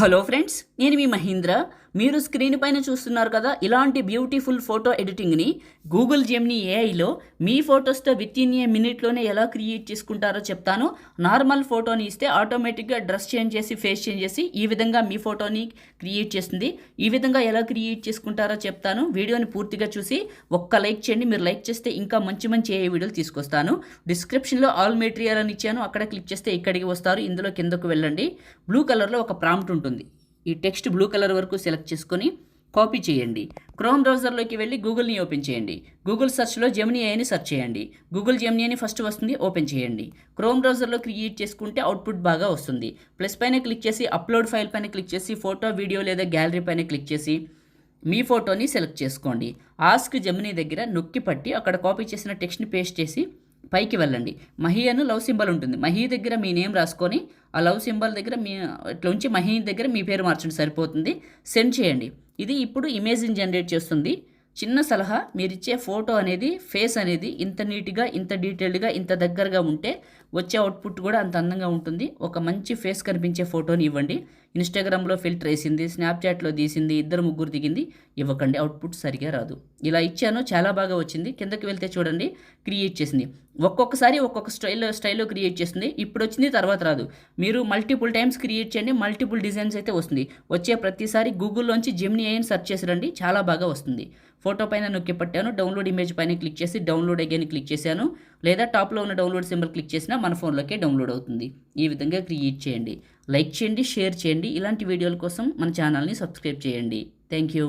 Hello friends, నేను మీ మహీంద్ర. మీరు screen పైన చూస్తున్నారు కదా, ఇలాంటి బ్యూటిఫుల్ ఫోటో ఎడిటింగ్ని గూగుల్ జెమినీ ఏఐలో మీ ఫొటోస్తో విత్ ఇన్ ఏ మినిట్లోనే ఎలా క్రియేట్ చేసుకుంటారో చెప్తాను. నార్మల్ ఫోటోని ఇస్తే ఆటోమేటిక్గా డ్రెస్ చేంజ్ చేసి ఫేస్ చేంజ్ చేసి ఈ విధంగా మీ ఫోటోని క్రియేట్ చేస్తుంది. ఈ విధంగా ఎలా క్రియేట్ చేసుకుంటారో చెప్తాను. వీడియోని పూర్తిగా చూసి ఒక్క లైక్ చేయండి. మీరు లైక్ చేస్తే ఇంకా మంచి మంచి ఏఐ వీడియోలు తీసుకొస్తాను. డిస్క్రిప్షన్లో ఆల్ మెటీరియల్ అని ఇచ్చాను, అక్కడ క్లిక్ చేస్తే ఇక్కడికి వస్తారు. ఇందులో కిందకు వెళ్ళండి. బ్లూ కలర్లో ఒక ప్రాంప్ట్ ఉంటుంది. ఈ టెక్స్ట్ బ్లూ కలర్ వరకు సెలెక్ట్ చేసుకొని కాపీ చేయండి. క్రోమ్ బ్రౌజర్లోకి వెళ్ళి గూగుల్ని ఓపెన్ చేయండి. గూగుల్ సెర్చ్లో జెమినీ ఏఐని సెర్చ్ చేయండి. గూగుల్ జెమినీ అని ఫస్ట్ వస్తుంది, ఓపెన్ చేయండి. క్రోమ్ బ్రౌజర్లో క్రియేట్ చేసుకుంటే అవుట్పుట్ బాగా వస్తుంది. ప్లస్ పైన క్లిక్ చేసి అప్లోడ్ ఫైల్ పైన క్లిక్ చేసి ఫోటో, వీడియో లేదా గ్యాలరీ పైన క్లిక్ చేసి మీ ఫోటోని సెలెక్ట్ చేసుకోండి. ఆస్క్ జెమినీ దగ్గర నొక్కి పట్టి అక్కడ కాపీ చేసిన టెక్స్ట్ని పేస్ట్ చేసి పైకి వెళ్ళండి. మహి అని లవ్ సింబల్ ఉంటుంది. మహి దగ్గర మీ నేమ్ రాసుకొని ఆ లవ్ సింబల్ దగ్గర మీ ఇట్లా ఉంచి మహి దగ్గర మీ పేరు మార్చండి, సరిపోతుంది. సెండ్ చేయండి. ఇది ఇప్పుడు ఇమేజ్ని జనరేట్ చేస్తుంది. చిన్న సలహా, మీరిచ్చే ఫోటో అనేది ఫేస్ అనేది ఇంత నీట్గా, ఇంత డీటెయిల్డ్గా, ఇంత దగ్గరగా ఉంటే వచ్చే అవుట్పుట్ కూడా అంత అందంగా ఉంటుంది. ఒక మంచి ఫేస్ కనిపించే ఫోటోని ఇవ్వండి. ఇన్స్టాగ్రామ్లో ఫిల్టర్ వేసింది, స్నాప్చాట్లో తీసింది, ఇద్దరు ముగ్గురు దిగింది ఇవ్వకండి, అవుట్పుట్ సరిగా రాదు. ఇలా ఇచ్చాను, చాలా బాగా వచ్చింది. కిందకి వెళ్తే చూడండి, క్రియేట్ చేసింది. ఒక్కొక్కసారి ఒక్కొక్క స్టైల్లో క్రియేట్ చేస్తుంది. ఇప్పుడు వచ్చింది, తర్వాత రాదు. మీరు మల్టిపుల్ టైమ్స్ క్రియేట్ చేయండి, మల్టిపుల్ డిజైన్స్ అయితే వస్తుంది. వచ్చే ప్రతిసారి గూగుల్లోంచి జెమినీ ఏఐని సెర్చ్ చేసి రండి, చాలా బాగా వస్తుంది. ఫోటో పైన నొక్కి పట్టాను, డౌన్లోడ్ ఇమేజ్ పైన క్లిక్ చేసి డౌన్లోడ్ అగైన్ క్లిక్ చేశాను, లేదా టాప్లో ఉన్న డౌన్లోడ్ సింబల్ క్లిక్ చేసినా మన ఫోన్లోకే డౌన్లోడ్ అవుతుంది. ఈ విధంగా క్రియేట్ చేయండి. లైక్ చేయండి, షేర్ చేయండి. ఇలాంటి వీడియోల కోసం మన ఛానల్ని సబ్స్క్రైబ్ చేయండి. Thank you.